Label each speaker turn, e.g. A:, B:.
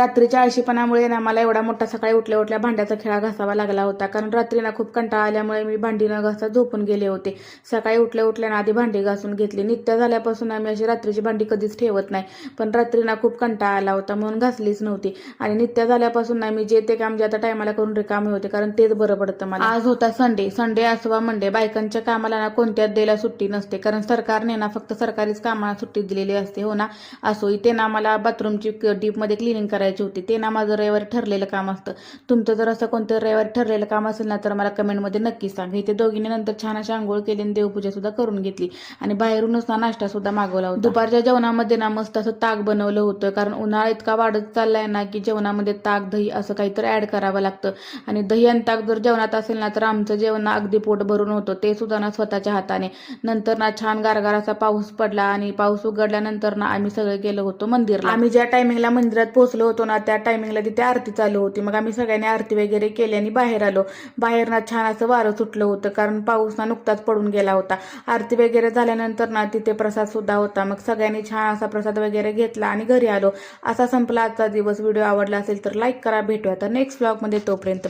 A: रात्रीच्या आळशीपणामुळे ना मला एवढा मोठा सकाळी उठल्या उठल्या भांड्याचा खिळा घासावा लागला होता, कारण रात्री ना खूप कंटाळा आल्यामुळे मी भांडी न घासता झोपून गेले होते. सकाळी उठल्या ना आधी भांडी घासून घेतली. नित्य झाल्यापासून आम्ही अशी रात्रीची भांडी कधीच ठेवत नाही, पण रात्री ना खूप कंटाळा आला होता म्हणून घासलीच नव्हती. आणि नित्य झाल्यापासून ना मी जे ते काम जे आता टायमाला करून रिकामे होते, कारण तेच बरं पडतं मला. आज होता संडे असो वा मंडे, बायकांच्या कामाला ना कोणत्याच डेला सुट्टी नसते, कारण सरकारने ना फक्त सरकारीच कामाला सुट्टी दिलेली असते. हो ना. असो, इथे ना मला बाथरूमची डीपमध्ये क्लिनिंग करायची होती, ते ना माझं रविवारी ठरलेलं काम असतं. तुमचं जर असं कोणतं रविवारी ठरलेलं काम असेल ना तर मला कमेंटमध्ये नक्की सांग. इथे दोघींनी नंतर छान अशी आंघोळ केली आणि देवपूजा सुद्धा करून घेतली आणि बाहेरूनच ना नाश्ता सुद्धा मागवला होता. दुपारच्या जेवणामध्ये ना मस्त असं ताक बनवलं होतं, कारण उन्हाळा इतका वाढत चाललाय ना की जेवणामध्ये ताक दही असं काहीतरी ऍड करावं लागतं. आणि दही आणि ताक जर जेवणात असेल ना तर आमचं जेवण ना अगदी पोट भरून होतं, ते सुद्धा ना स्वतःच्या हाताने. नंतर ना छान गारगार असा पाऊस पडला आणि पाऊस उघडल्यानंतर ना आम्ही सगळे गेलो होतो मंदिरला. आम्ही ज्या टायमिंगला मंदिरात पोहोचलो होतो ना त्या टायमिंगला तिथे आरती चालू होती. मग आम्ही सगळ्यांनी आरती वगैरे केली आणि बाहेर आलो. बाहेर ना छान असं वारं सुटलं होतं, कारण पाऊस ना नुकताच पडून गेला होता. आरती वगैरे झाल्यानंतर ना तिथे प्रसाद सुद्धा होता. मग सगळ्यांनी छान असा प्रसाद वगैरे घेतला आणि घरी आलो. असा संपला आजचा दिवस. व्हिडिओ आवडला असेल तर लाईक करा. भेटूया आता नेक्स्ट व्लॉग मध्ये. तोपर्यंत